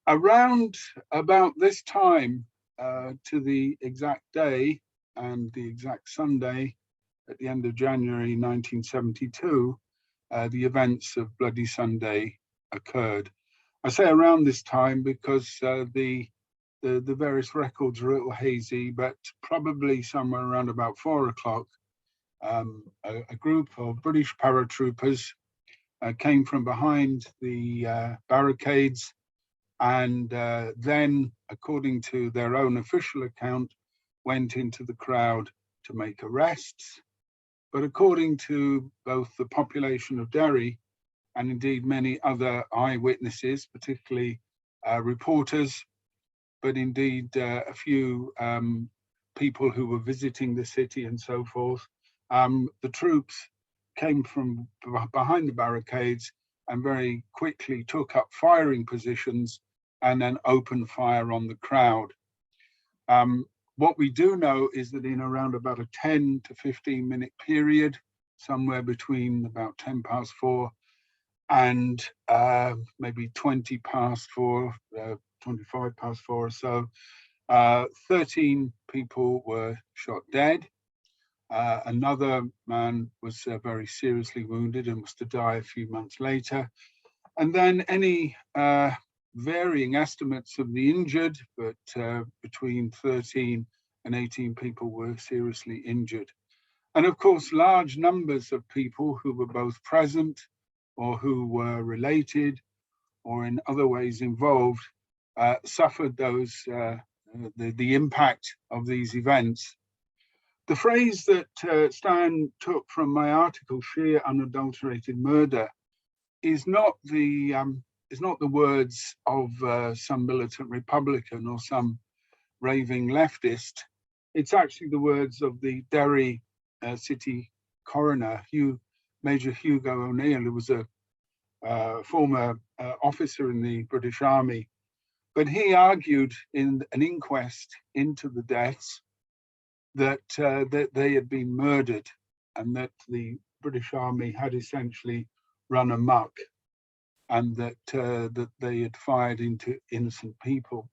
Around about this time, to the exact day and the exact Sunday, at the end of January 1972, the events of Bloody Sunday occurred. I say around this time because the various records are a little hazy, but probably somewhere around about 4 o'clock, a group of British paratroopers came from behind the barricades and then, according to their own official account, went into the crowd to make arrests. But according to both the population of Derry and indeed many other eyewitnesses, particularly reporters, but indeed a few people who were visiting the city and so forth, the troops came from behind the barricades and very quickly took up firing positions and then opened fire on the crowd. What we do know is that in around about a 10 to 15 minute period, somewhere between about 10 past 4 and maybe 20 past 4, 25 past 4 or so, 13 people were shot dead. Another man was very seriously wounded and was to die a few months later. And then any varying estimates of the injured, but between 13 and 18 people were seriously injured. And of course, large numbers of people who were both present or who were related or in other ways involved suffered the impact of these events. The phrase that Stan took from my article, sheer unadulterated murder, is not the words of some militant Republican or some raving leftist. It's actually the words of the Derry city coroner, Major Hugo O'Neill, who was a former officer in the British Army. But he argued in an inquest into the deaths that they had been murdered and that the British Army had essentially run amok and that they had fired into innocent people.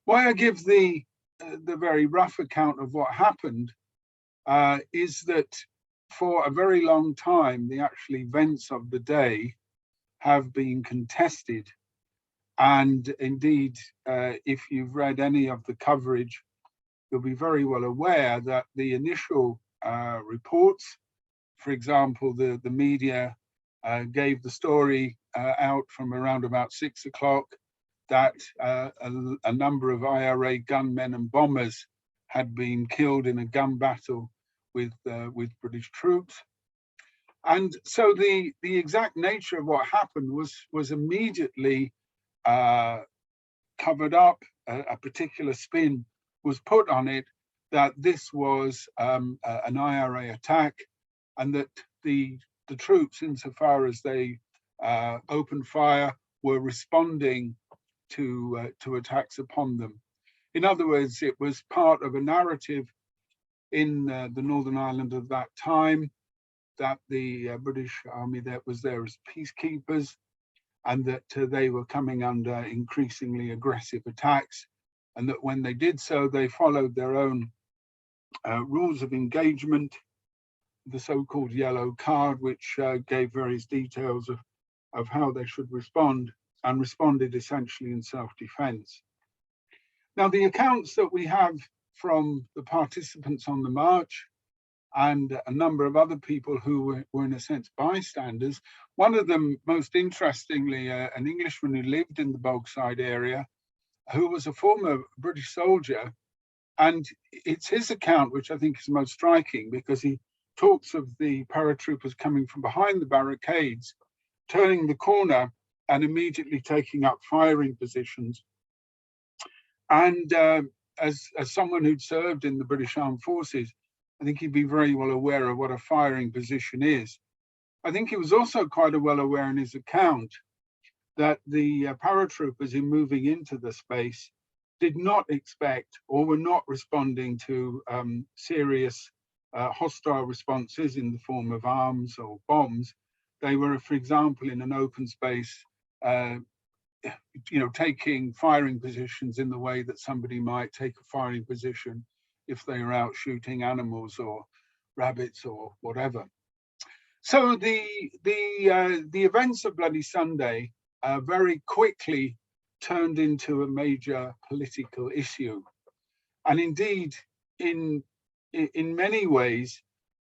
Why I give the very rough account of what happened is that for a very long time, the actual events of the day have been contested. And indeed, if you've read any of the coverage, you'll be very well aware that the initial reports, for example, the media gave the story out from around about 6 o'clock that a number of IRA gunmen and bombers had been killed in a gun battle with British troops. And so the exact nature of what happened was immediately covered up. A particular spin was put on it that this was an IRA attack and that the troops, insofar as they opened fire, were responding to attacks upon them. In other words, it was part of a narrative in the Northern Ireland of that time that the British Army that was there as peacekeepers and that they were coming under increasingly aggressive attacks, and that when they did so, they followed their own rules of engagement, the so-called yellow card, which gave various details of how they should respond, and responded essentially in self-defense. Now, the accounts that we have from the participants on the march and a number of other people who were in a sense bystanders, one of them, most interestingly, an Englishman who lived in the Bogside area, who was a former British soldier. And it's his account which I think is most striking, because he talks of the paratroopers coming from behind the barricades, turning the corner and immediately taking up firing positions. And as someone who'd served in the British Armed Forces, I think he'd be very well aware of what a firing position is. I think he was also quite well aware in his account that the paratroopers in moving into the space did not expect or were not responding to serious hostile responses in the form of arms or bombs. They were, for example, in an open space, taking firing positions in the way that somebody might take a firing position if they were out shooting animals or rabbits or whatever. So the events of Bloody Sunday very quickly turned into a major political issue, and indeed, in many ways,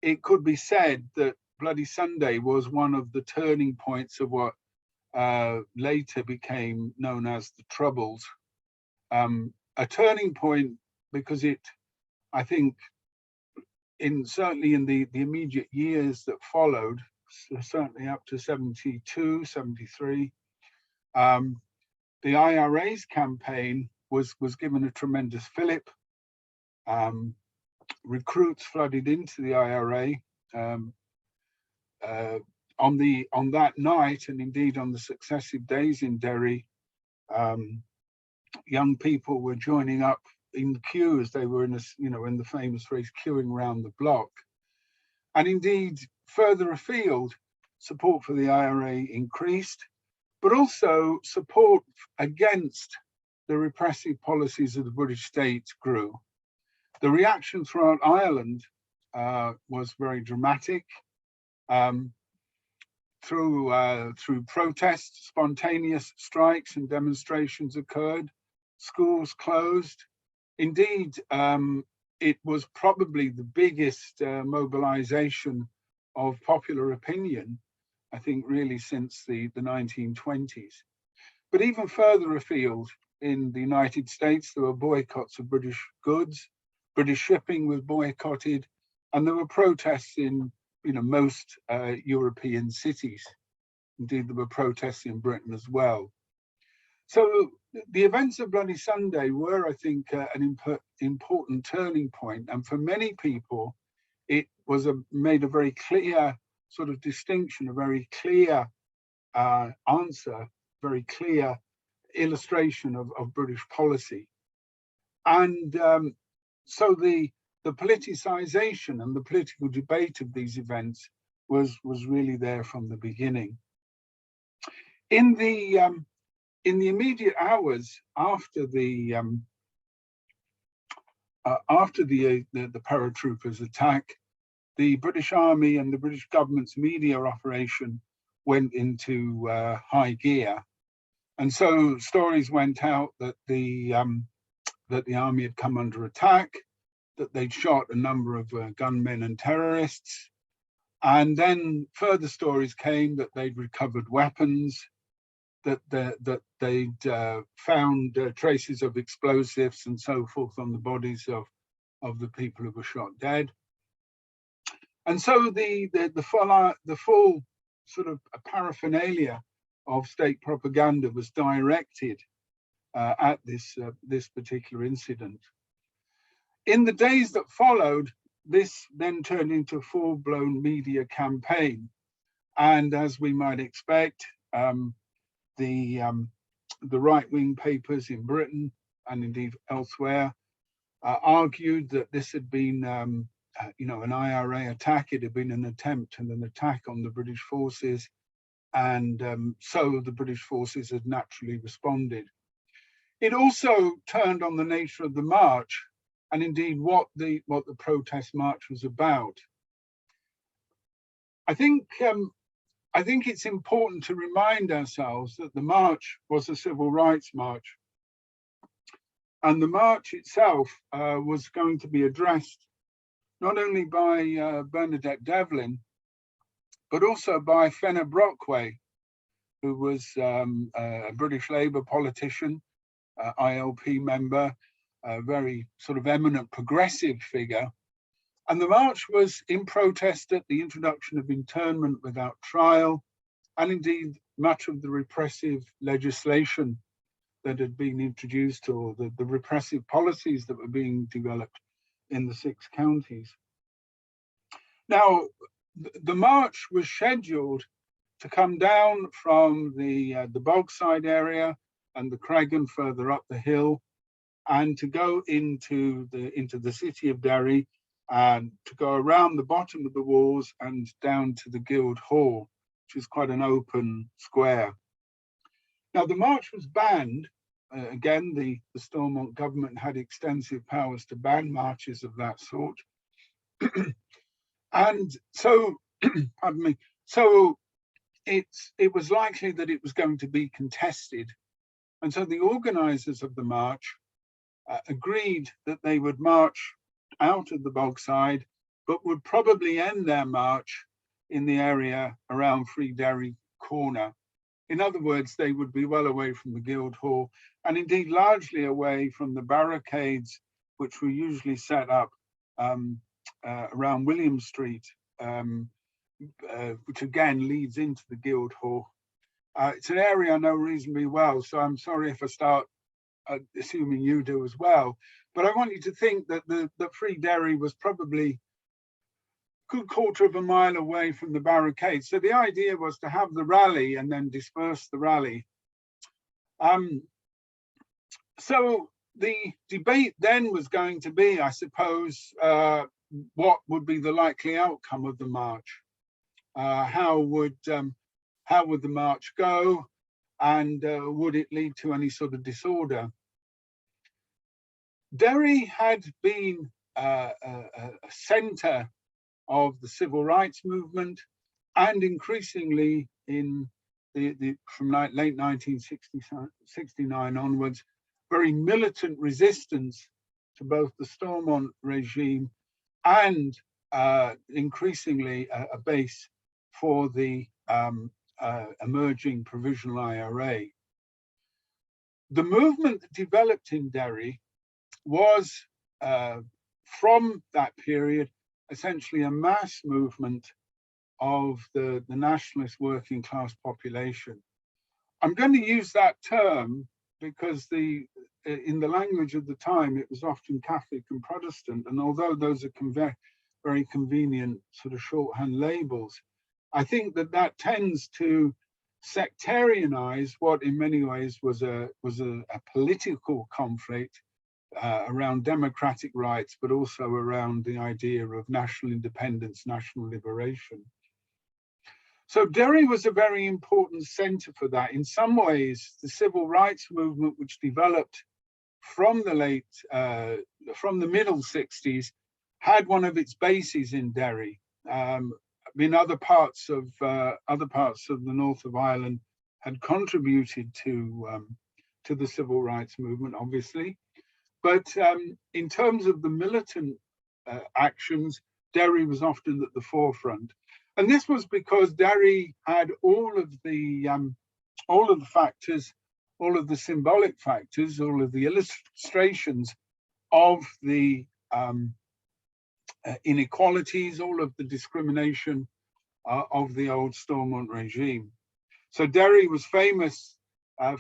it could be said that Bloody Sunday was one of the turning points of what later became known as the Troubles. A turning point because it, I think, certainly in the immediate years that followed, certainly up to 72, 73, the IRA's campaign was given a tremendous fillip. Recruits flooded into the IRA on that night, and indeed on the successive days in Derry. Young people were joining up in queues. They were in the famous phrase, queuing around the block. And indeed, further afield, support for the IRA increased, but also support against the repressive policies of the British state grew. The reaction throughout Ireland was very dramatic. Through protests, spontaneous strikes and demonstrations occurred. Schools closed. Indeed, it was probably the biggest mobilization of popular opinion, I think, really since the 1920s. But even further afield, in the United States, there were boycotts of British goods. British shipping was boycotted, and there were protests in most European cities. Indeed, there were protests in Britain as well. So the events of Bloody Sunday were, I think, an important turning point. And for many people, it was made a very clear sort of distinction, a very clear answer, very clear illustration of British policy. And so the politicization and the political debate of these events was really there from the beginning. In the immediate hours after the paratroopers' attack, the British Army and the British government's media operation went into high gear, and so stories went out that the army had come under attack, that they'd shot a number of gunmen and terrorists, and then further stories came that they'd recovered weapons, that they'd found traces of explosives and so forth on the bodies of the people who were shot dead. And so the full sort of paraphernalia of state propaganda was directed at this particular incident. In the days that followed, this then turned into a full-blown media campaign, and as we might expect, the right-wing papers in Britain and indeed elsewhere argued that this had been, an IRA attack. It had been an attempt and an attack on the British forces, and so the British forces had naturally responded. It also turned on the nature of the march, and indeed what the protest march was about. I think it's important to remind ourselves that the march was a civil rights march, and the march itself was going to be addressed not only by Bernadette Devlin, but also by Fenner Brockway, who was a British Labour politician, ILP member, a very sort of eminent progressive figure. And the march was in protest at the introduction of internment without trial, and indeed much of the repressive legislation that had been introduced, or the repressive policies that were being developed in the 6 counties. Now, the march was scheduled to come down from the Bogside area and the Creggan further up the hill, and to go into the city of Derry, and to go around the bottom of the walls and down to the Guild Hall, which is quite an open square. Now, the march was banned. Again, the Stormont government had extensive powers to ban marches of that sort. And so, pardon me, so it was likely that it was going to be contested. And so the organizers of the march agreed that they would march out of the Bogside, but would probably end their march in the area around Free Derry Corner. In other words, they would be well away from the Guildhall, and indeed largely away from the barricades, which were usually set up around William Street, which again leads into the Guildhall. It's an area I know reasonably well, so I'm sorry if I start assuming you do as well. But I want you to think that the Free Derry was probably a good quarter of a mile away from the barricade. So the idea was to have the rally and then disperse the rally. So the debate then was going to be, I suppose, what would be the likely outcome of the march? How would the march go, and would it lead to any sort of disorder? Derry had been a centre of the civil rights movement, and increasingly from late 1969 onwards, very militant resistance to both the Stormont regime and increasingly a base for the emerging provisional IRA. The movement that developed in Derry was, from that period, essentially a mass movement of the nationalist working class population. I'm going to use that term because in the language of the time, it was often Catholic and Protestant, and although those are very convenient sort of shorthand labels, I think that tends to sectarianize what in many ways was a political conflict around democratic rights, but also around the idea of national independence, national liberation. So Derry was a very important centre for that. In some ways, the civil rights movement, which developed from the middle 60s, had one of its bases in Derry. In other parts of the north of Ireland had contributed to the civil rights movement, obviously. But in terms of the militant actions, Derry was often at the forefront. And this was because Derry had all of the factors, all of the symbolic factors, all of the illustrations of the inequalities, all of the discrimination of the old Stormont regime. So Derry was famous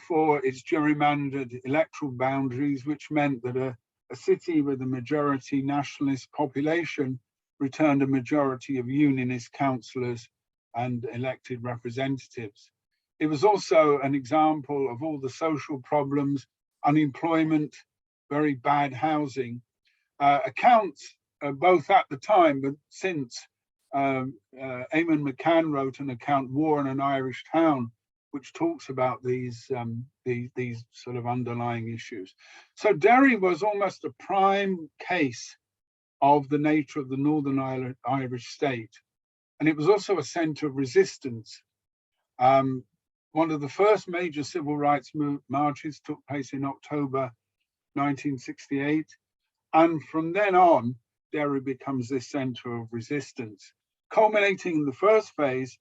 for its gerrymandered electoral boundaries, which meant that a city with a majority nationalist population returned a majority of unionist councillors and elected representatives. It was also an example of all the social problems, unemployment, very bad housing, accounts both at the time, but since Eamon McCann wrote an account, War in an Irish Town, which talks about these sort of underlying issues. So Derry was almost a prime case of the nature of the Northern Irish state. And it was also a centre of resistance. One of the first major civil rights marches took place in October 1968. And from then on, Derry becomes this centre of resistance, culminating in the first phase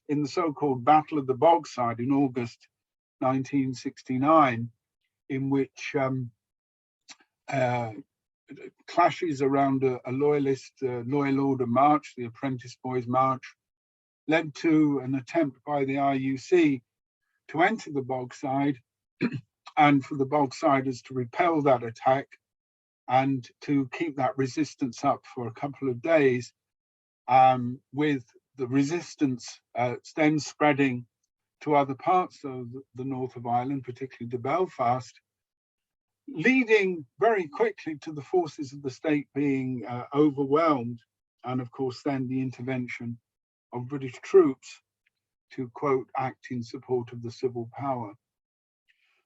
in the so-called Battle of the Bogside in August 1969, in which clashes around a loyalist Loyal Order march, the Apprentice Boys March, led to an attempt by the RUC to enter the Bogside and for the Bogsiders to repel that attack and to keep that resistance up for a couple of days, with the resistance then spreading to other parts of the north of Ireland, particularly to Belfast, leading very quickly to the forces of the state being overwhelmed, and of course then the intervention of British troops to, quote, act in support of the civil power.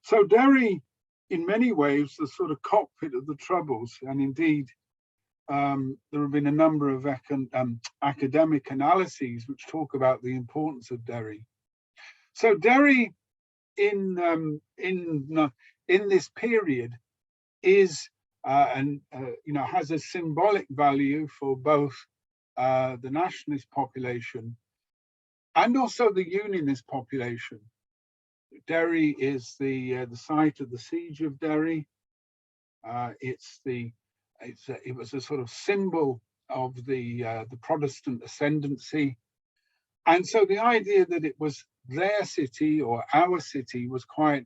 So Derry, in many ways, the sort of cockpit of the Troubles, and indeed there have been a number of academic analyses which talk about the importance of Derry. So Derry, in this period, is has a symbolic value for both the nationalist population and also the unionist population. Derry is the site of the siege of Derry. It was a sort of symbol of the Protestant ascendancy, and so the idea that it was their city or our city was quite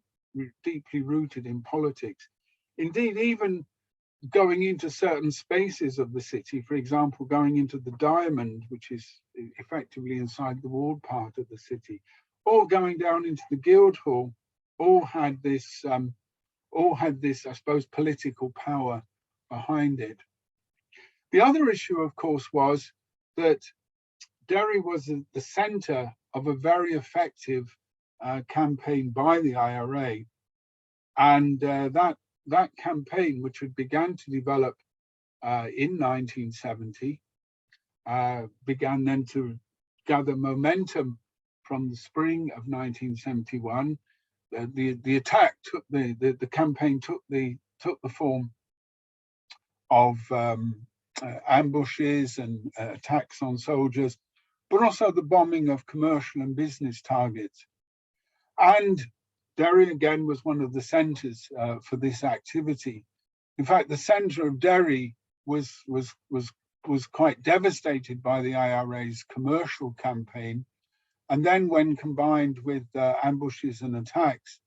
deeply rooted in politics. Indeed, even going into certain spaces of the city, for example, going into the Diamond, which is effectively inside the walled part of the city, or going down into the Guildhall, all had this, I suppose, political power behind it. The other issue, of course, was that Derry was the centre of a very effective campaign by the IRA, and that campaign, which had begun to develop in 1970, began then to gather momentum from the spring of 1971. The attack took the campaign took the form of ambushes and attacks on soldiers, but also the bombing of commercial and business targets. And Derry again was one of the centres for this activity. In fact, the centre of Derry was quite devastated by the IRA's commercial campaign, and then when combined with ambushes and attacks,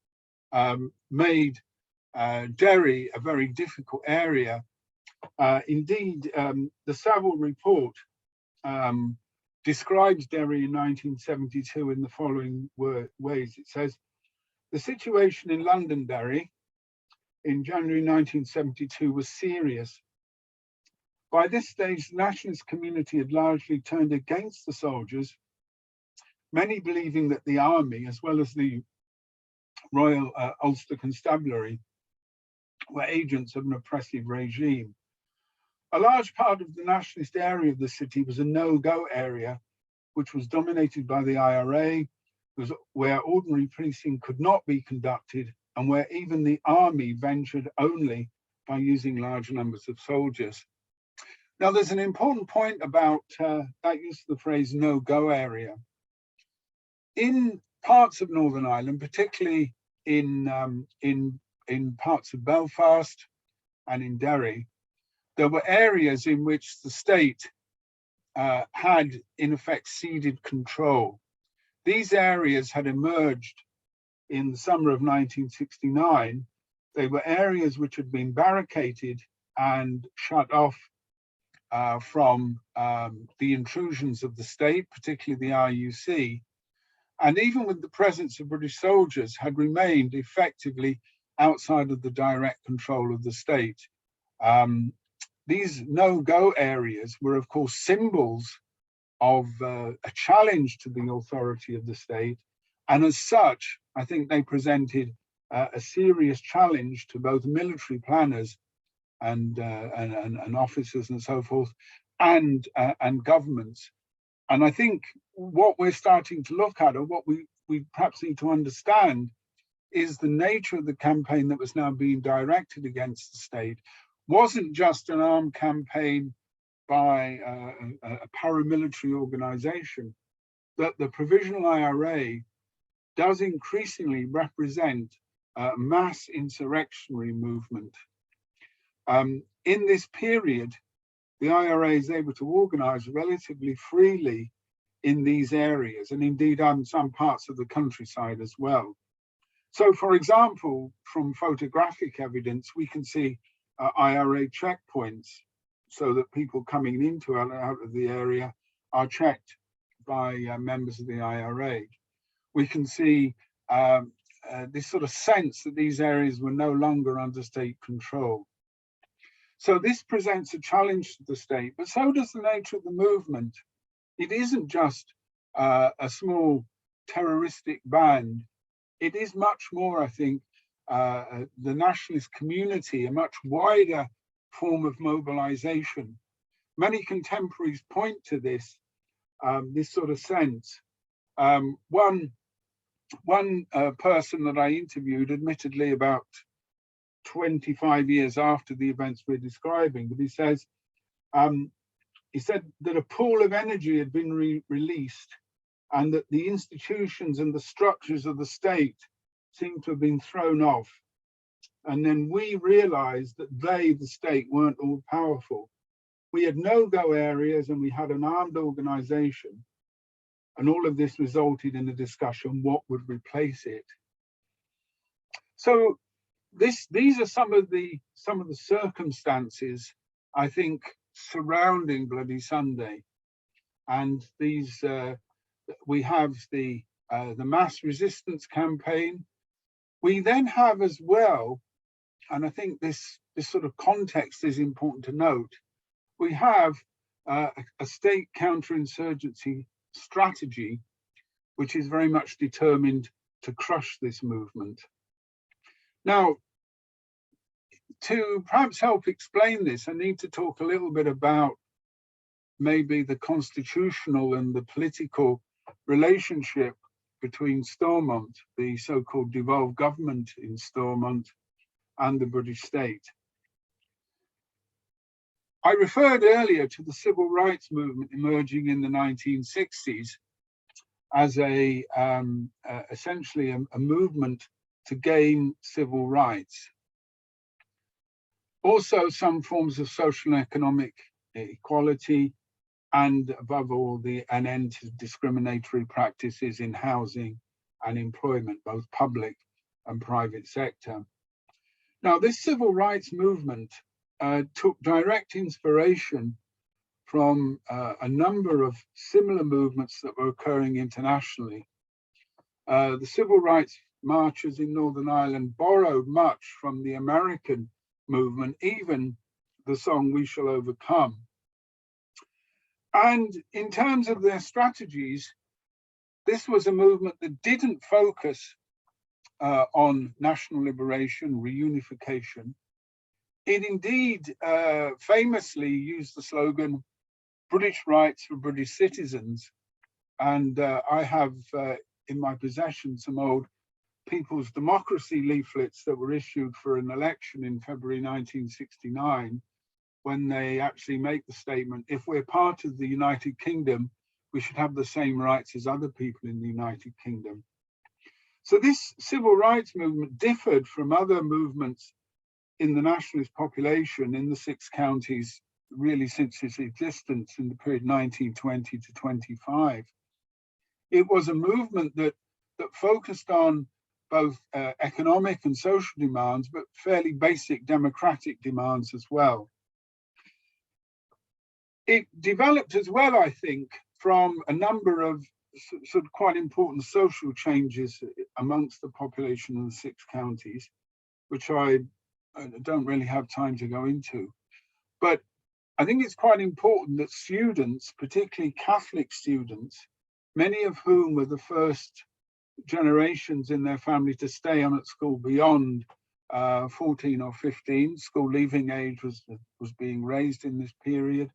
made Derry a very difficult area. Indeed, the Saville report describes Derry in 1972 in the following ways. It says, the situation in Londonderry in January 1972 was serious. By this stage, the nationalist community had largely turned against the soldiers, many believing that the army, as well as the Royal Ulster Constabulary, were agents of an oppressive regime. A large part of the nationalist area of the city was a no-go area, which was dominated by the IRA, where ordinary policing could not be conducted, and where even the army ventured only by using large numbers of soldiers. Now, there's an important point about that use of the phrase no-go area. In parts of Northern Ireland, particularly in parts of Belfast and in Derry, there were areas in which the state had, in effect, ceded control. These areas had emerged in the summer of 1969. They were areas which had been barricaded and shut off from the intrusions of the state, particularly the RUC, and even with the presence of British soldiers, had remained effectively outside of the direct control of the state. These no-go areas were, of course, symbols of a challenge to the authority of the state, and as such, I think they presented a serious challenge to both military planners and officers and so forth, and governments. And I think what we're starting to look at, or what we perhaps need to understand, is the nature of the campaign that was now being directed against the state wasn't just an armed campaign by a paramilitary organization, that the Provisional IRA does increasingly represent a mass insurrectionary movement. In this period, the IRA is able to organize relatively freely in these areas, and indeed on some parts of the countryside as well. So, for example, from photographic evidence, we can see IRA checkpoints, so that people coming into and out of the area are checked by members of the IRA. We can see this sort of sense that these areas were no longer under state control. So this presents a challenge to the state, but so does the nature of the movement. It isn't just a small terroristic band. It is much more, I think, the nationalist community a much wider form of mobilization. Many contemporaries point to this, this sort of sense. One person that I interviewed, admittedly about 25 years after the events we're describing, but he said that a pool of energy had been released, and that the institutions and the structures of the state seemed to have been thrown off. And then we realized that they, the state, weren't all powerful. We had no-go areas and we had an armed organization. And all of this resulted in a discussion, what would replace it? So these are some of the circumstances, I think, surrounding Bloody Sunday. And these, we have the mass resistance campaign. We then have as well, and I think this sort of context is important to note, we have a state counterinsurgency strategy, which is very much determined to crush this movement. Now, to perhaps help explain this, I need to talk a little bit about maybe the constitutional and the political relationship between Stormont, the so-called devolved government in Stormont, and the British state. I referred earlier to the civil rights movement emerging in the 1960s as essentially a movement to gain civil rights. Also, some forms of social and economic equality, and above all, an end to discriminatory practices in housing and employment, both public and private sector. Now, this civil rights movement took direct inspiration from a number of similar movements that were occurring internationally. The civil rights marchers in Northern Ireland borrowed much from the American movement, even the song "We Shall Overcome." And in terms of their strategies, this was a movement that didn't focus on national liberation, reunification. It indeed famously used the slogan, "British rights for British citizens." And I have in my possession some old People's Democracy leaflets that were issued for an election in February 1969, when they actually make the statement, if we're part of the United Kingdom, we should have the same rights as other people in the United Kingdom. So this civil rights movement differed from other movements in the nationalist population in the 6 counties, really since its existence in the period 1920 to 25. It was a movement that focused on both economic and social demands, but fairly basic democratic demands as well. It developed as well, I think, from a number of sort of quite important social changes amongst the population in the 6 counties, which I don't really have time to go into. But I think it's quite important that students, particularly Catholic students, many of whom were the first generations in their family to stay on at school beyond 14 or 15, school leaving age was being raised in this period.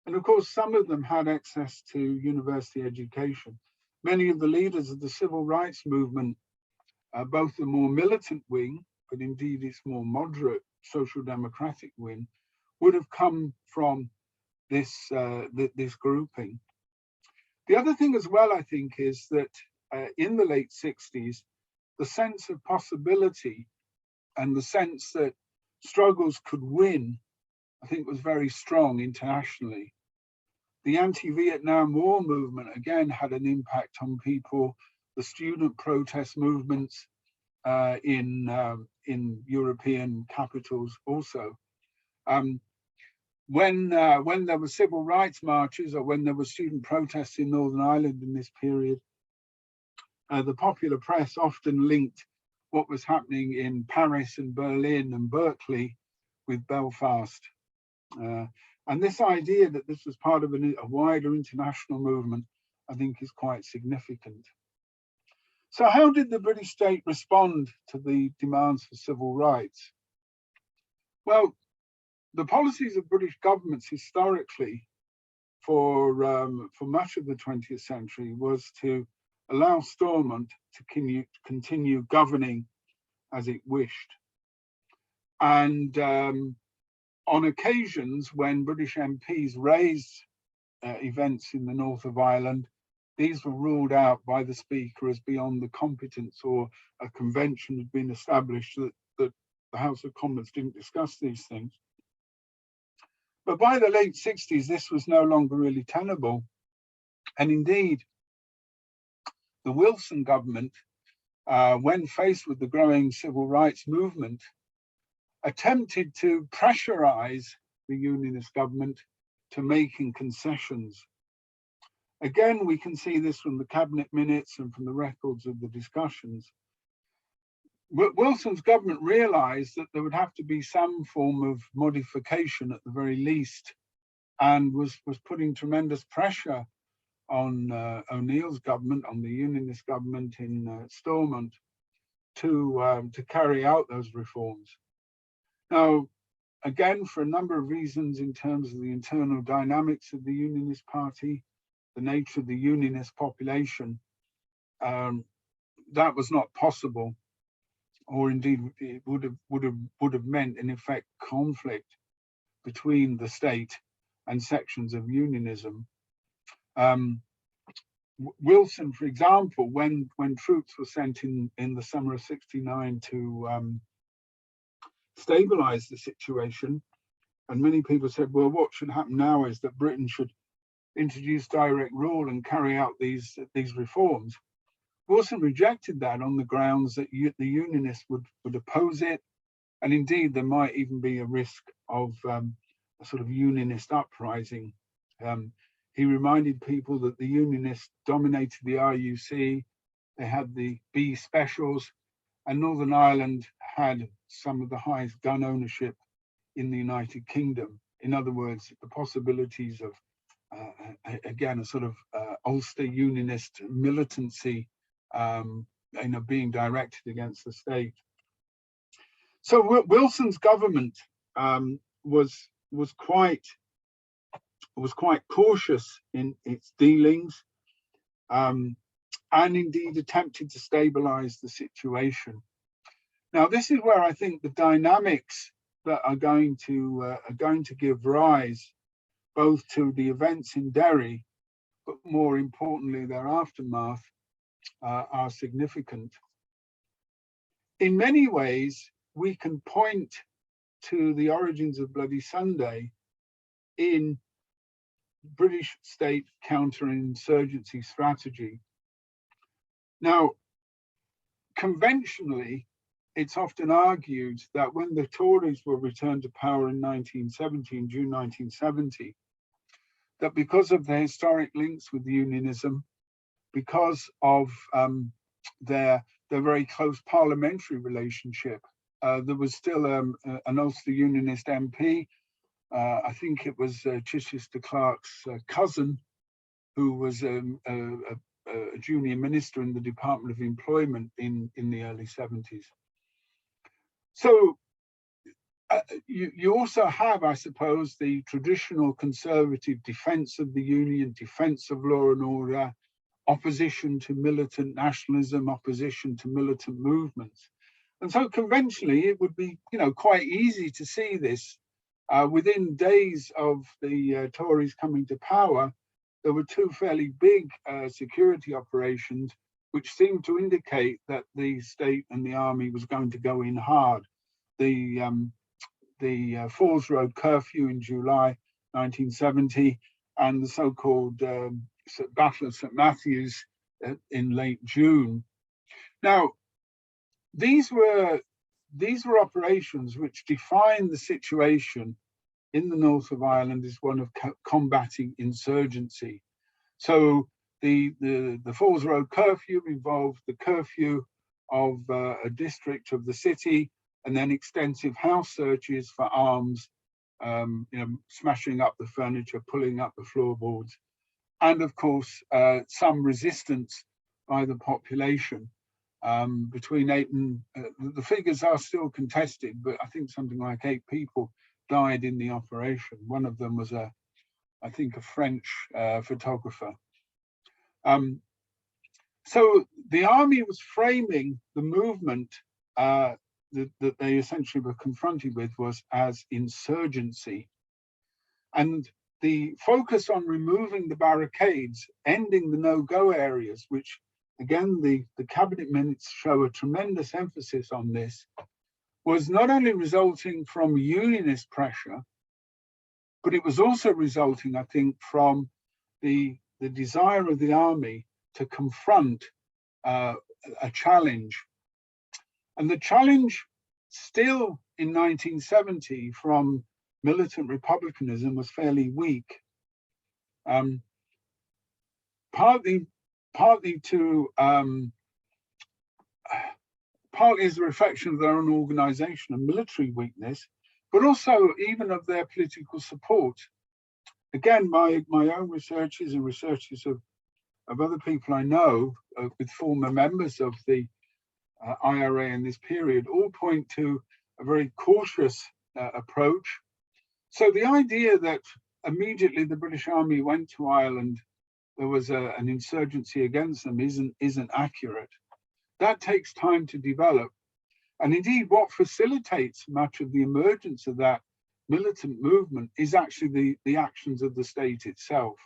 And of course, some of them had access to university education. Many of the leaders of the civil rights movement, both the more militant wing, but indeed its more moderate social democratic wing, would have come from this grouping. The other thing as well, I think, is that in the late 60s, the sense of possibility and the sense that struggles could win, I think, was very strong internationally. The anti-Vietnam War movement, again, had an impact on people. The student protest movements in European capitals also. When there were civil rights marches or when there were student protests in Northern Ireland in this period, the popular press often linked what was happening in Paris and Berlin and Berkeley with Belfast. And this idea that this was part of a wider international movement, I think, is quite significant. So how did the British state respond to the demands for civil rights? Well, the policies of British governments historically for much of the 20th century was to allow Stormont to continue governing as it wished. And on occasions when British MPs raised events in the north of Ireland, these were ruled out by the Speaker as beyond the competence, or a convention had been established that the House of Commons didn't discuss these things. But by the late 60s, this was no longer really tenable. And indeed, the Wilson government, when faced with the growing civil rights movement, attempted to pressurize the Unionist government to making concessions. Again, we can see this from the cabinet minutes and from the records of the discussions. Wilson's government realized that there would have to be some form of modification at the very least, and was putting tremendous pressure on O'Neill's government, on the Unionist government in Stormont, to carry out those reforms. Now, again, for a number of reasons in terms of the internal dynamics of the Unionist Party, the nature of the Unionist population, that was not possible, or indeed it would have meant, in effect, conflict between the state and sections of unionism. Wilson, for example, when troops were sent in the summer of '69 to stabilize the situation, and many people said, well, what should happen now is that Britain should introduce direct rule and carry out these reforms. Wilson rejected that on the grounds that the Unionists would oppose it, and indeed there might even be a risk of a sort of Unionist uprising. He reminded people that the Unionists dominated the RUC, they had the B specials, and Northern Ireland had some of the highest gun ownership in the United Kingdom. In other words, the possibilities of, again, a sort of Ulster Unionist militancy being directed against the state. So Wilson's government was quite cautious in its dealings, and indeed attempted to stabilize the situation. Now, this is where I think the dynamics that are going to give rise both to the events in Derry, but more importantly their aftermath, are significant. In many ways, we can point to the origins of Bloody Sunday in British state counterinsurgency strategy. Now, conventionally, it's often argued that when the Tories were returned to power in June 1970, that because of their historic links with unionism, because of their very close parliamentary relationship, there was still an Ulster Unionist MP, I think it was Chichester Clark's cousin, who was a junior minister in the Department of Employment in the early 70s. So you also have, I suppose, the traditional conservative defense of the union, defense of law and order, opposition to militant nationalism, opposition to militant movements. And so conventionally, it would be, quite easy to see this. Within days of the Tories coming to power, there were two fairly big security operations which seemed to indicate that the state and the army was going to go in hard. The Falls Road curfew in July 1970, and the so-called Battle of St. Matthews in late June. Now, these were operations which defined the situation in the north of Ireland as one of combating insurgency. So the Falls Road curfew involved the curfew of a district of the city, and then extensive house searches for arms, smashing up the furniture, pulling up the floorboards, and of course some resistance by the population. between 8 and the figures are still contested, but I think something like 8 people died in the operation. One of them was I think a French photographer. So the army was framing the movement that they essentially were confronted with was as insurgency. And the focus on removing the barricades, ending the no-go areas, which again, the cabinet minutes show a tremendous emphasis on this, was not only resulting from unionist pressure, but it was also resulting, I think, from the desire of the army to confront a challenge. And the challenge still in 1970 from militant republicanism was fairly weak. Partly as a reflection of their own organization and military weakness, but also even of their political support. Again, my own researches and researches of other people I know, with former members of the IRA in this period, all point to a very cautious approach. So the idea that immediately the British Army went to Ireland, there was an insurgency against them isn't accurate. That takes time to develop. And indeed, what facilitates much of the emergence of that militant movement is actually the actions of the state itself.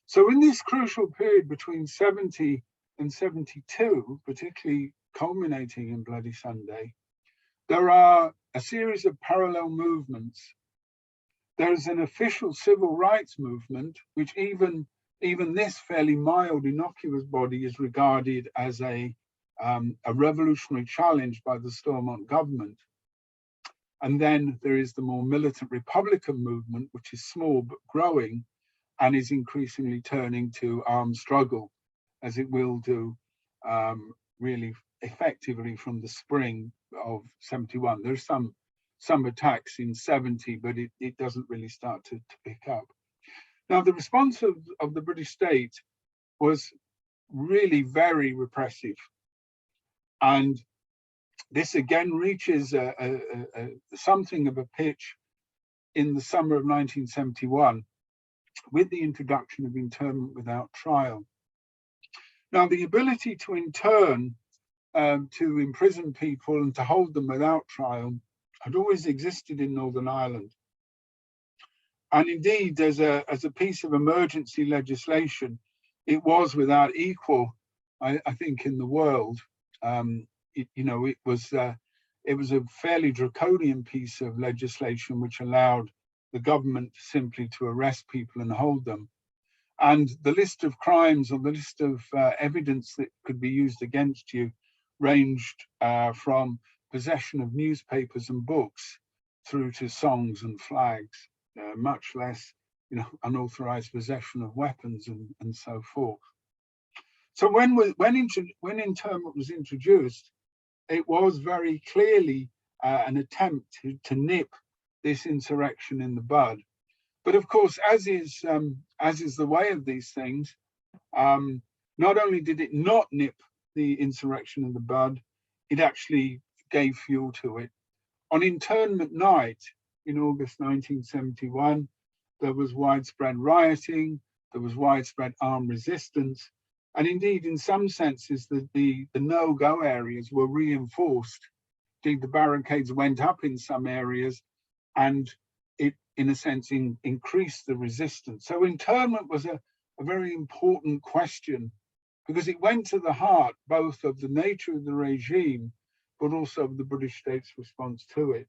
So in this crucial period between 70 and 72, particularly culminating in Bloody Sunday, there are a series of parallel movements. There is an official civil rights movement, which even this fairly mild, innocuous body is regarded as a revolutionary challenge by the Stormont government. And then there is the more militant Republican movement, which is small but growing, and is increasingly turning to armed struggle, as it will do really effectively from the spring of 71. There's some attacks in 70, but it doesn't really start to pick up. Now, the response of the British state was really very repressive. And this again reaches something of a pitch in the summer of 1971 with the introduction of internment without trial. Now, the ability to intern, to imprison people and to hold them without trial had always existed in Northern Ireland. And indeed, as a piece of emergency legislation, it was without equal, I think, in the world. It was a fairly draconian piece of legislation which allowed the government simply to arrest people and hold them. And the list of crimes or the list of evidence that could be used against you ranged from possession of newspapers and books through to songs and flags, much less, unauthorized possession of weapons and so forth. So when internment was introduced, it was very clearly an attempt to nip this insurrection in the bud. But of course, as is the way of these things, not only did it not nip the insurrection in the bud, it actually gave fuel to it. On internment night in August 1971, there was widespread rioting, there was widespread armed resistance, and indeed, in some senses, the no-go areas were reinforced. Indeed, the barricades went up in some areas, and it, in a sense, increased the resistance. So internment was a very important question because it went to the heart both of the nature of the regime, but also of the British state's response to it.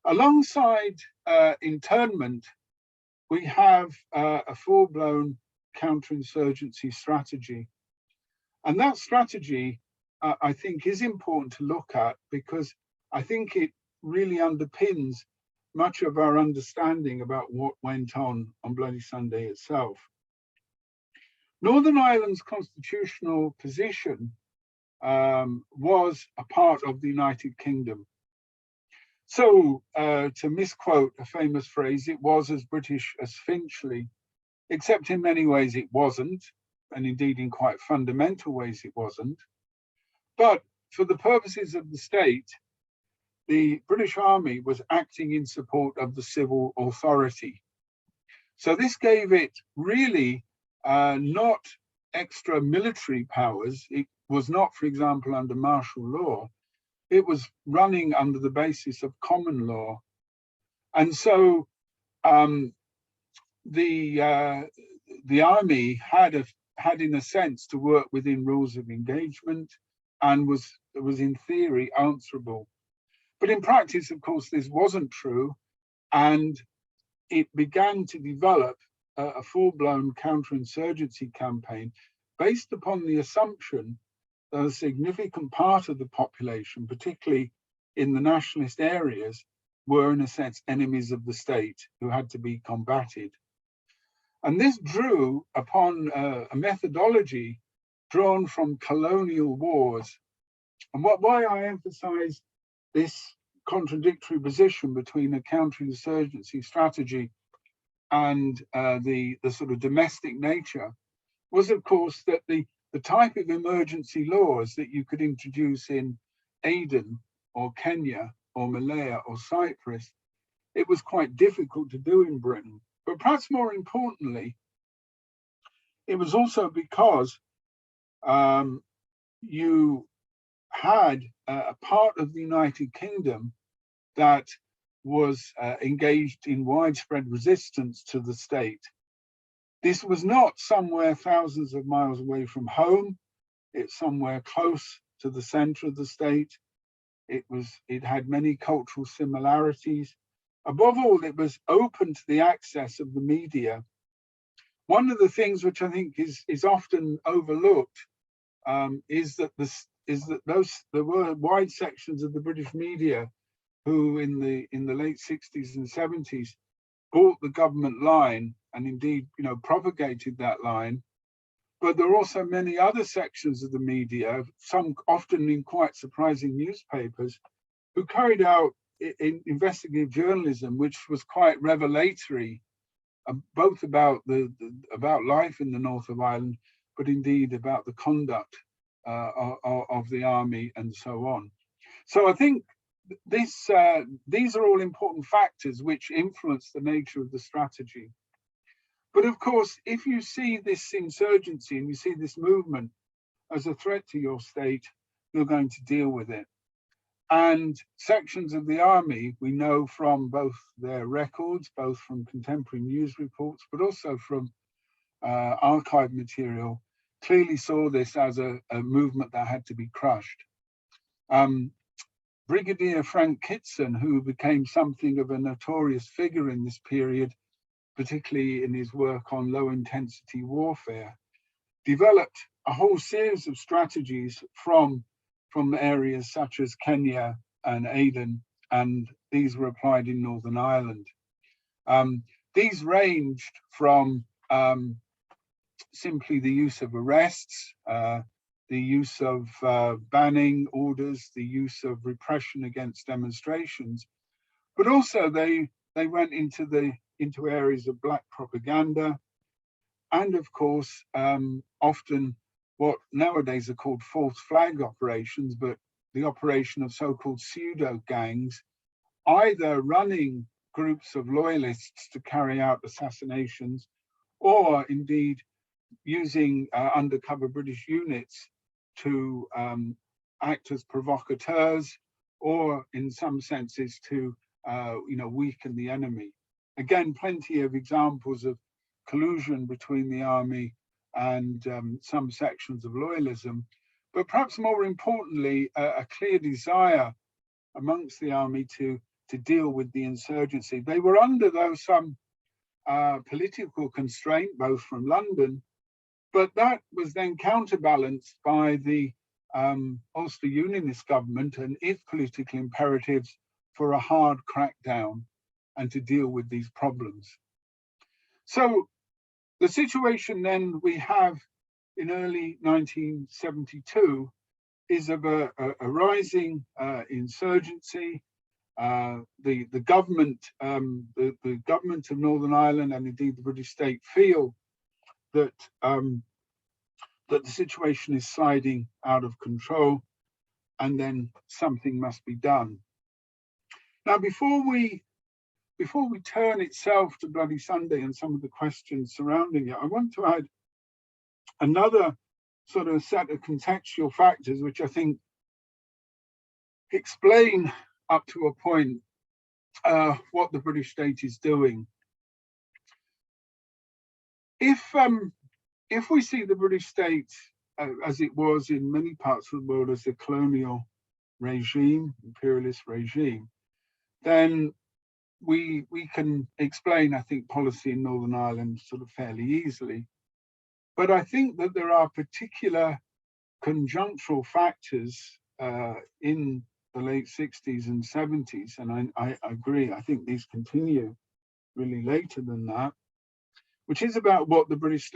Alongside internment, we have a full-blown counterinsurgency strategy. And that strategy, I think, is important to look at because I think it really underpins much of our understanding about what went on Bloody Sunday itself. Northern Ireland's constitutional position was a part of the United Kingdom. So, to misquote a famous phrase, it was as British as Finchley, except in many ways it wasn't. and indeed in quite fundamental ways it wasn't. But for the purposes of the state, the British Army was acting in support of the civil authority. So this gave it really not extra military powers. It was not, for example, under martial law. It was running under the basis of common law. And so the army had in a sense to work within rules of engagement and was in theory answerable. But in practice, of course, this wasn't true, and it began to develop a full-blown counterinsurgency campaign based upon the assumption that a significant part of the population, particularly in the nationalist areas, were in a sense enemies of the state who had to be combated. And this drew upon a methodology drawn from colonial wars. And why I emphasize this contradictory position between a counterinsurgency strategy and the sort of domestic nature was, of course, that the type of emergency laws that you could introduce in Aden or Kenya or Malaya or Cyprus, it was quite difficult to do in Britain. But perhaps more importantly, it was also because you had a part of the United Kingdom that was engaged in widespread resistance to the state. This was not somewhere thousands of miles away from home. It's somewhere close to the center of the state. It had many cultural similarities. Above all, it was open to the access of the media. One of the things which I think is often overlooked is that there were wide sections of the British media who in the late 60s and 70s bought the government line and indeed propagated that line. But there are also many other sections of the media, some often in quite surprising newspapers, who carried out investigative journalism, which was quite revelatory, both about about life in the north of Ireland, but indeed about the conduct of the army and so on. So I think these are all important factors which influence the nature of the strategy. But of course, if you see this insurgency and you see this movement as a threat to your state, you're going to deal with it. And sections of the army, we know from both their records, both from contemporary news reports, but also from archive material, clearly saw this as a movement that had to be crushed. Brigadier Frank Kitson, who became something of a notorious figure in this period, particularly in his work on low-intensity warfare, developed a whole series of strategies from areas such as Kenya and Aden, and these were applied in Northern Ireland. These ranged from simply the use of arrests, the use of banning orders, the use of repression against demonstrations, but also they went into areas of black propaganda, and of course, often what nowadays are called false flag operations, but the operation of so-called pseudo gangs, either running groups of loyalists to carry out assassinations, or indeed using undercover British units to act as provocateurs, or in some senses to weaken the enemy. Again, plenty of examples of collusion between the army and some sections of loyalism, but perhaps more importantly, a clear desire amongst the army to deal with the insurgency. They were under, though, some political constraint, both from London, but that was then counterbalanced by the Ulster Unionist government and its political imperatives for a hard crackdown and to deal with these problems. So the situation then we have in early 1972 is of a rising insurgency. The government of Northern Ireland and indeed the British state feel that that the situation is sliding out of control, and then something must be done. Now, before we turn itself to Bloody Sunday and some of the questions surrounding it, I want to add another sort of set of contextual factors which I think explain up to a point what the British state is doing. If we see the British state as it was in many parts of the world as a colonial regime, imperialist regime, then we can explain, I think, policy in Northern Ireland sort of fairly easily. But I think that there are particular conjunctural factors in the late 60s and 70s, and I agree, I think these continue really later than that, which is about what the British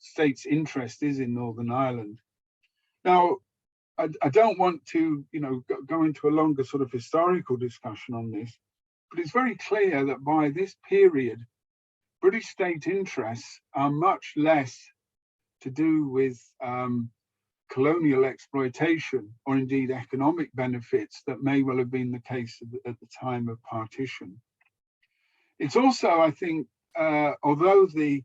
state's interest is in Northern Ireland. Now, I don't want to, go into a longer sort of historical discussion on this, but it's very clear that by this period, British state interests are much less to do with colonial exploitation or indeed economic benefits that may well have been the case at the time of partition. It's also, I think, although the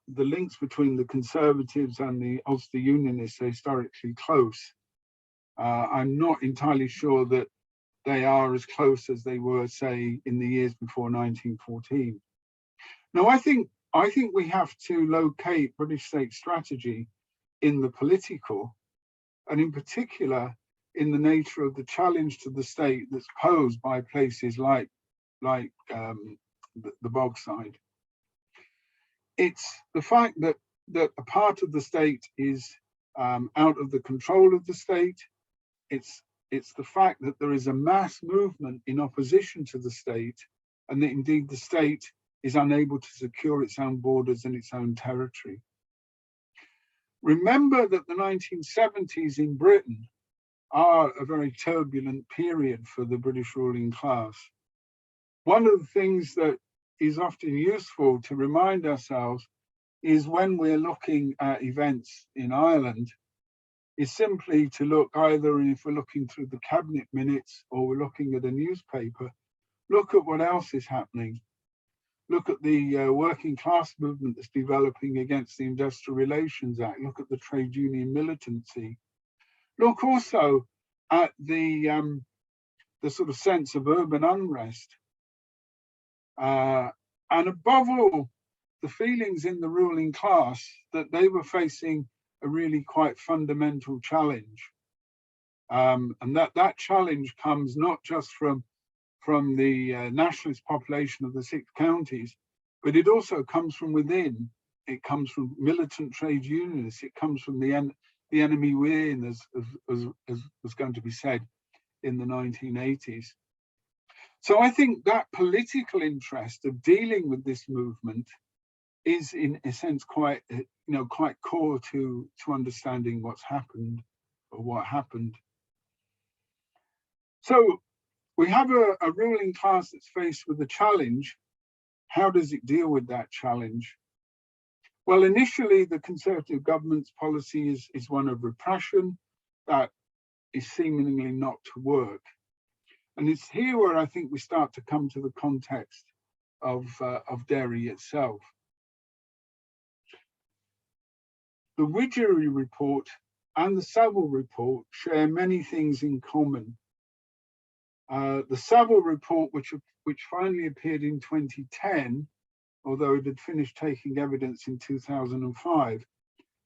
links between the Conservatives and the Ulster Unionists are historically close, I'm not entirely sure that they are as close as they were, say, in the years before 1914. Now, I think we have to locate British state strategy in the political, and in particular in the nature of the challenge to the state that's posed by places like the Bogside. It's the fact that a part of the state is out of the control of the state. It's the fact that there is a mass movement in opposition to the state, and that indeed the state is unable to secure its own borders and its own territory. Remember that the 1970s in Britain are a very turbulent period for the British ruling class. One of the things that is often useful to remind ourselves is when we're looking at events in Ireland, is simply to look either, if we're looking through the cabinet minutes or we're looking at a newspaper, look at what else is happening. Look at the working class movement that's developing against the Industrial Relations Act. Look at the trade union militancy. Look also at the sort of sense of urban unrest. And above all, the feelings in the ruling class that they were facing a really quite fundamental challenge. And that challenge comes not just from the nationalist population of the 6 counties, but it also comes from within. It comes from militant trade unionists. It comes from the enemy within, as was going to be said in the 1980s. So I think that political interest of dealing with this movement is, in a sense, quite core to understanding what's happened or what happened. So we have a ruling class that's faced with a challenge. How does it deal with that challenge? Well, initially, the Conservative government's policy is one of repression that is seemingly not to work. And it's here where I think we start to come to the context of Derry itself. The Widgery report and the Saville report share many things in common. The Saville report, which finally appeared in 2010, although it had finished taking evidence in 2005,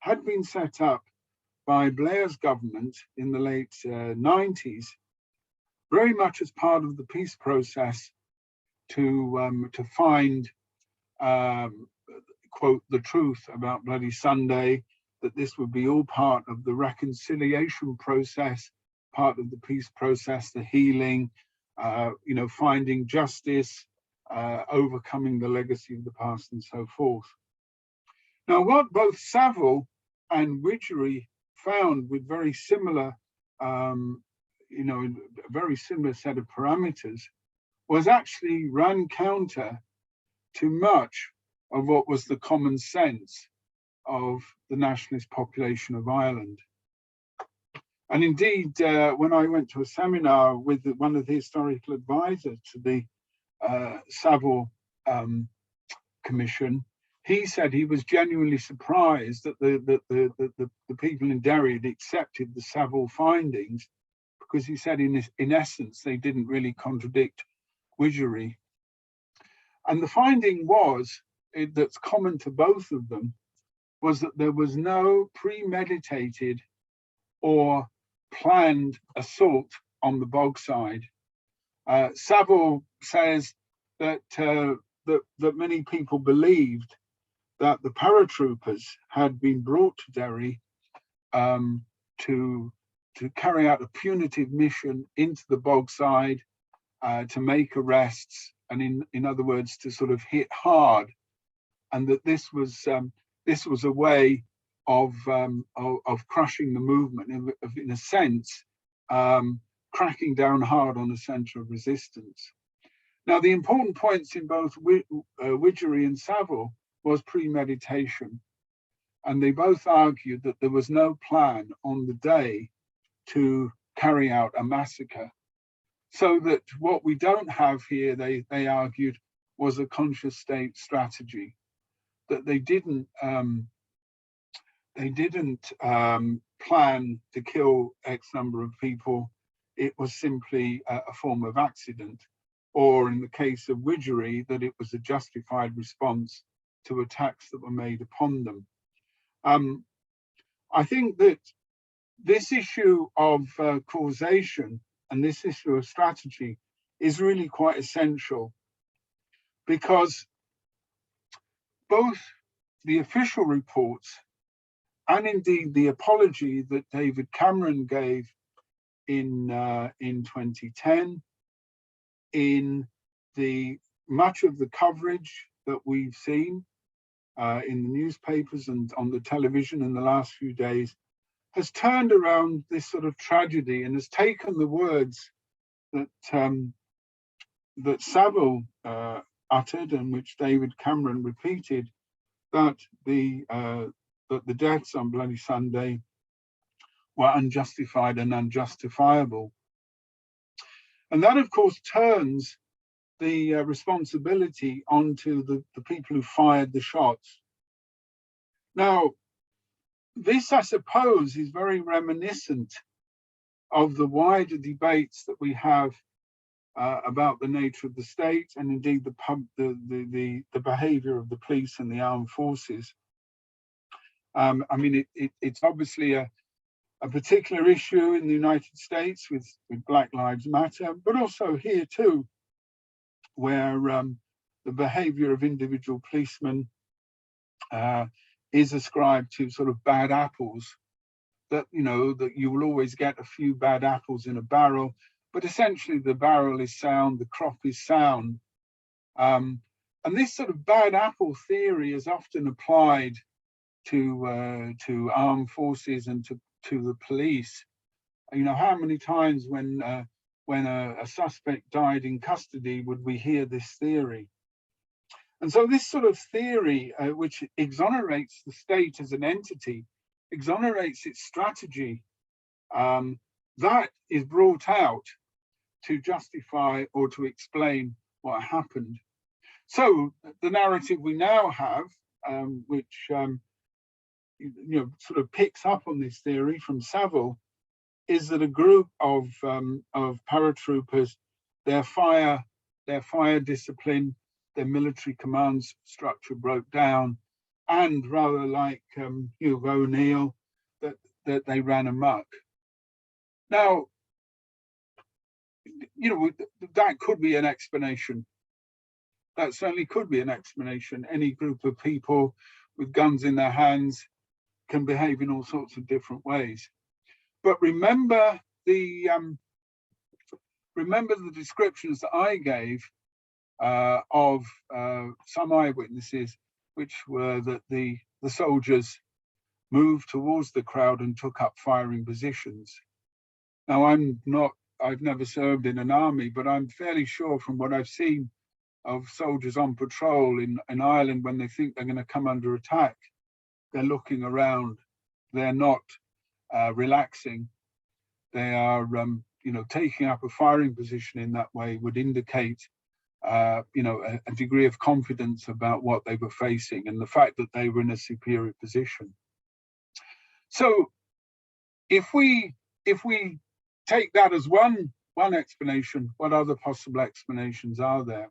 had been set up by Blair's government in the late 90s, very much as part of the peace process to find, quote, the truth about Bloody Sunday, that this would be all part of the reconciliation process, part of the peace process, the healing, finding justice, overcoming the legacy of the past and so forth. Now, what both Saville and Widgery found with very similar, a very similar set of parameters, was actually ran counter to much of what was the common sense of the nationalist population of Ireland. And indeed, when I went to a seminar with one of the historical advisors to the Savile Commission, he said he was genuinely surprised that the people in Derry had accepted the Savile findings, because he said in essence they didn't really contradict Widgery. And the finding was, that's common to both of them, was that there was no premeditated or planned assault on the Bogside. Savile says that that many people believed that the paratroopers had been brought to Derry to carry out a punitive mission into the Bogside, to make arrests, and in other words, to sort of hit hard, and that this was a way of crushing the movement, in a sense, cracking down hard on the centre of resistance. Now, the important points in both Widgery and Savile was premeditation, and they both argued that there was no plan on the day to carry out a massacre. So that what we don't have here, they argued, was a conscious state strategy, that they didn't plan to kill X number of people. It was simply a form of accident, or in the case of Widgery, that it was a justified response to attacks that were made upon them. I think that this issue of causation and this issue of strategy is really quite essential, because both the official reports and indeed the apology that David Cameron gave in 2010, in the much of the coverage that we've seen in the newspapers and on the television in the last few days, has turned around this sort of tragedy and has taken the words that that Savile uttered, and which David Cameron repeated, that the deaths on Bloody Sunday were unjustified and unjustifiable. And that, of course, turns the responsibility onto the people who fired the shots. Now, this, I suppose, is very reminiscent of the wider debates that we have about the nature of the state, and indeed the behaviour of the police and the armed forces. I mean, it's obviously a particular issue in the United States with Black Lives Matter, but also here too, where the behaviour of individual policemen is ascribed to sort of bad apples, that, you know, that you will always get a few bad apples in a barrel, but essentially the barrel is sound, the crop is sound. And this sort of bad apple theory is often applied to armed forces and to the police. You know, how many times when a suspect died in custody would we hear this theory? And so this sort of theory, which exonerates the state as an entity, exonerates its strategy, that is brought out to justify or to explain what happened. So the narrative we now have, which you know, sort of picks up on this theory from Savile, is that a group of paratroopers, their fire discipline, their military command structure broke down, and rather like Hugh O'Neill, that they ran amok. Now, you know, that could be an explanation. That certainly could be an explanation. Any group of people with guns in their hands can behave in all sorts of different ways. But remember the descriptions that I gave of some eyewitnesses, which were that the soldiers moved towards the crowd and took up firing positions. Now, I've never served in an army, but I'm fairly sure from what I've seen of soldiers on patrol in Ireland when they think they're going to come under attack, they're looking around, they're not relaxing. They are, taking up a firing position in that way would indicate, a degree of confidence about what they were facing and the fact that they were in a superior position. So, if we take that as one explanation, what other possible explanations are there?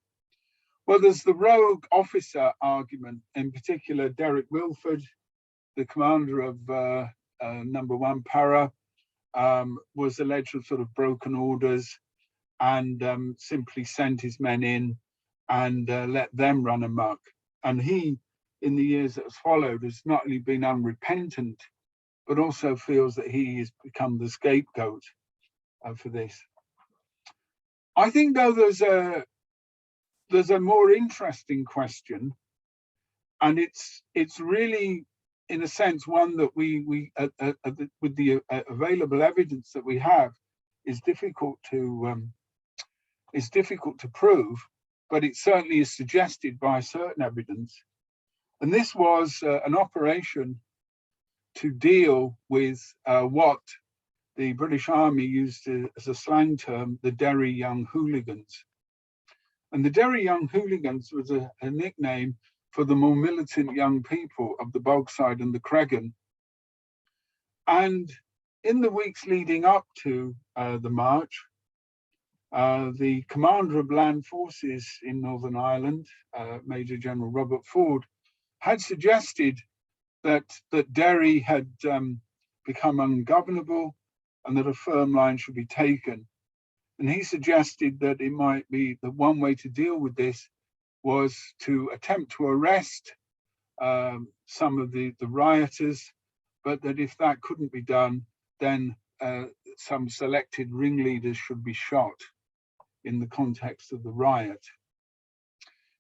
Well, there's the rogue officer argument, in particular, Derek Wilford, the commander of number 1 Para, was alleged to have sort of broken orders and simply sent his men in and let them run amok. And he, in the years that has followed, has not only been unrepentant, but also feels that he has become the scapegoat for this. I think, though, there's a more interesting question, and it's really, in a sense, one that we with the available evidence that we have, is difficult to prove, but it certainly is suggested by certain evidence. And this was an operation to deal with what the British Army used as a slang term, the Derry Young Hooligans. And the Derry Young Hooligans was a nickname for the more militant young people of the Bogside and the Cregan. And in the weeks leading up to the march, the commander of land forces in Northern Ireland, Major General Robert Ford, had suggested that Derry had become ungovernable and that a firm line should be taken. And he suggested that it might be that one way to deal with this was to attempt to arrest some of the rioters, but that if that couldn't be done, then some selected ringleaders should be shot in the context of the riot.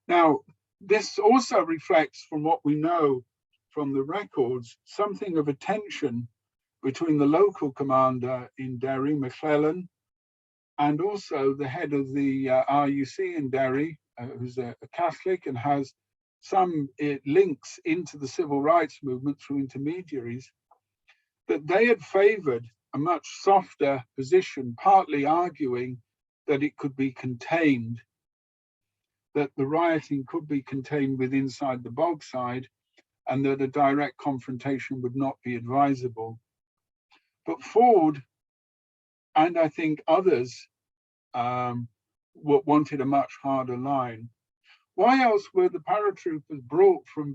Now, this also reflects, from what we know from the records, something of a tension between the local commander in Derry, McClellan, and also the head of the RUC in Derry, who's a Catholic and has some links into the civil rights movement through intermediaries, that they had favoured a much softer position, partly arguing that it could be contained, that the rioting could be contained within inside the Bogside, and that a direct confrontation would not be advisable. But Ford, and I think others, wanted a much harder line. Why else were the paratroopers brought from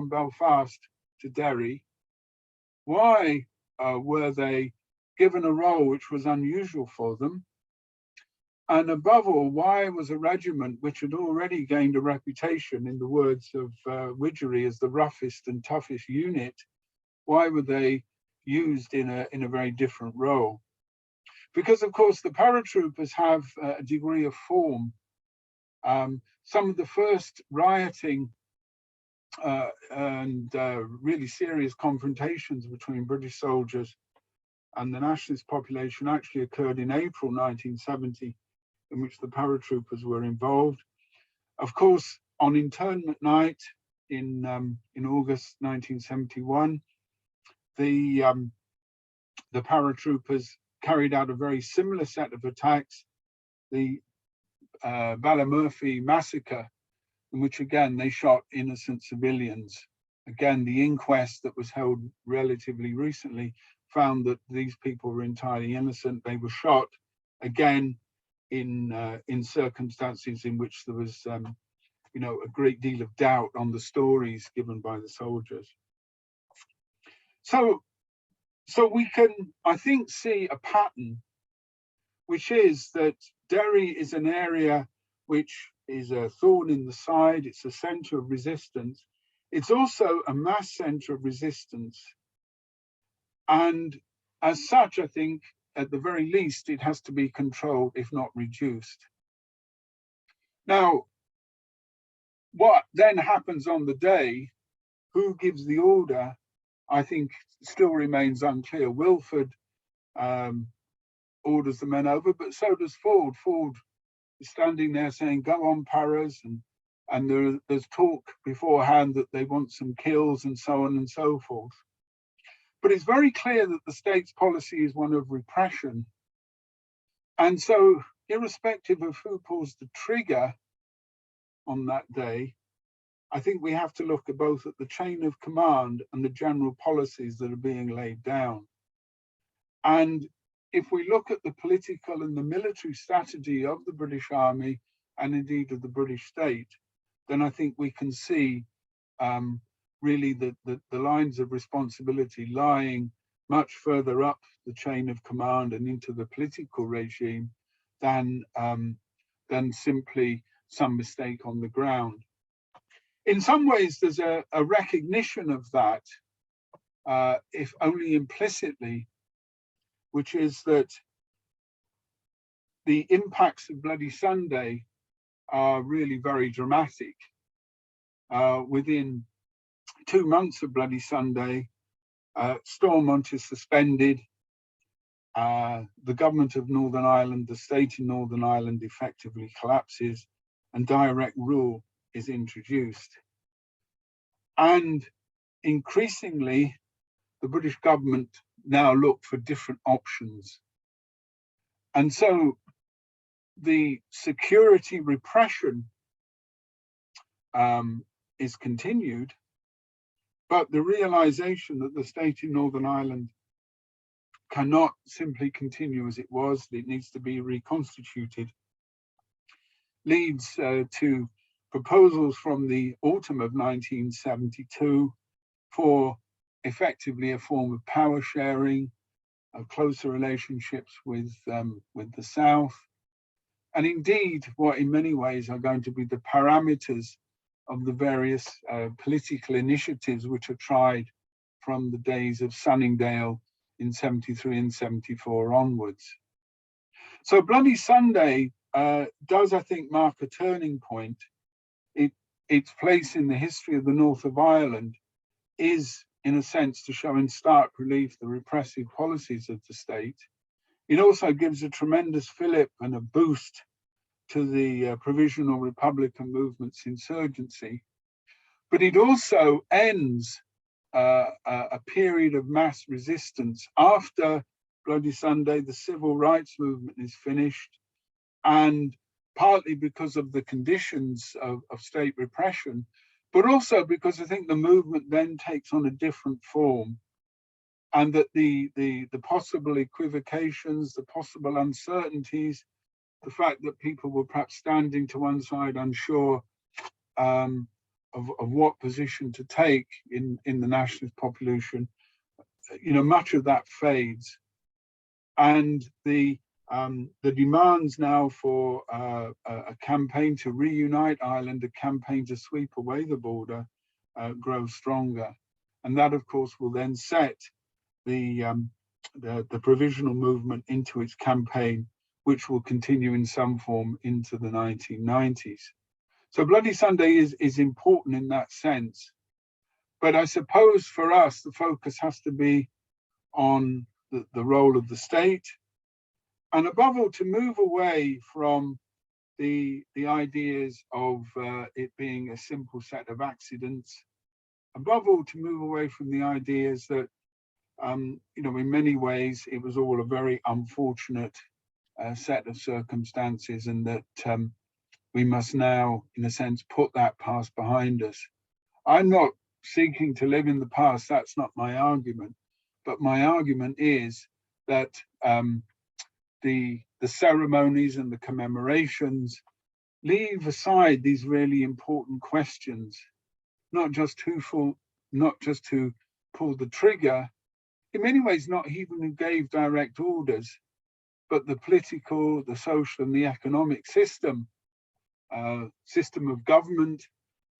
Belfast to Derry? Why were they given a role which was unusual for them? And above all, why was a regiment which had already gained a reputation, in the words of Widgery, as the roughest and toughest unit, why were they used in a very different role? Because, of course, the paratroopers have a degree of form. Some of the first rioting and really serious confrontations between British soldiers and the nationalist population actually occurred in April 1970, in which the paratroopers were involved. Of course, on internment night in August 1971, the paratroopers carried out a very similar set of attacks, the Ballymurphy massacre, in which again they shot innocent civilians. Again, the inquest that was held relatively recently found that these people were entirely innocent. They were shot again in circumstances in which there was a great deal of doubt on the stories given by the soldiers. So we can, I think, see a pattern, which is that Derry is an area which is a thorn in the side. It's a centre of resistance. It's also a mass centre of resistance. And as such, I think, at the very least, it has to be controlled, if not reduced. Now, what then happens on the day, who gives the order, I think still remains unclear. Wilford orders the men over, but so does Ford. Ford is standing there saying, "Go on, Paras," and and there's talk beforehand that they want some kills and so on and so forth. But it's very clear that the state's policy is one of repression. And so, irrespective of who pulls the trigger on that day, I think we have to look at both at the chain of command and the general policies that are being laid down. And if we look at the political and the military strategy of the British Army and indeed of the British state, then I think we can see really the lines of responsibility lying much further up the chain of command and into the political regime than simply some mistake on the ground. In some ways, there's a recognition of that, if only implicitly, which is that the impacts of Bloody Sunday are really very dramatic. Within 2 months of Bloody Sunday, Stormont is suspended. The government of Northern Ireland, the state in Northern Ireland, effectively collapses, and direct rule is introduced. And increasingly, the British government now look for different options. And so the security repression is continued, but the realization that the state in Northern Ireland cannot simply continue as it was, it needs to be reconstituted, leads to proposals from the autumn of 1972 for effectively a form of power sharing, closer relationships with the South, and indeed what in many ways are going to be the parameters of the various political initiatives which are tried from the days of Sunningdale in 73 and 74 onwards. So Bloody Sunday does, I think, mark a turning point. Its place in the history of the north of Ireland is, in a sense, to show in stark relief the repressive policies of the state. It also gives a tremendous fillip and a boost to the provisional Republican movement's insurgency. But it also ends a period of mass resistance. After Bloody Sunday, the civil rights movement is finished, and partly because of the conditions of state repression, but also because I think the movement then takes on a different form, and that the possible equivocations, the possible uncertainties, the fact that people were perhaps standing to one side unsure of what position to take in the nationalist population, much of that fades. And the demands now for a campaign to reunite Ireland, a campaign to sweep away the border, grow stronger. And that, of course, will then set the provisional movement into its campaign, which will continue in some form into the 1990s. So Bloody Sunday is important in that sense. But I suppose for us, the focus has to be on the role of the state, and above all, to move away from the ideas of it being a simple set of accidents. Above all, to move away from the ideas that, in many ways, it was all a very unfortunate set of circumstances, and that we must now, in a sense, put that past behind us. I'm not seeking to live in the past, that's not my argument, but my argument is that the ceremonies and the commemorations leave aside these really important questions, not just who pulled the trigger, in many ways not even who gave direct orders, but the political, the social, and the economic system of government,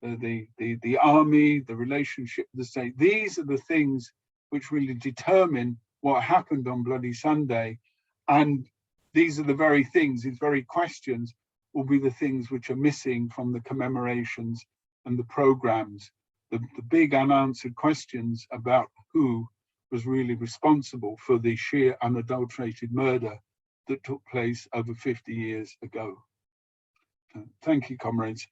the army, the relationship with the state. These are the things which really determine what happened on Bloody Sunday. And these are the very things, these very questions will be the things which are missing from the commemorations and the programs, the big unanswered questions about who was really responsible for the sheer unadulterated murder that took place over 50 years ago. Thank you, comrades.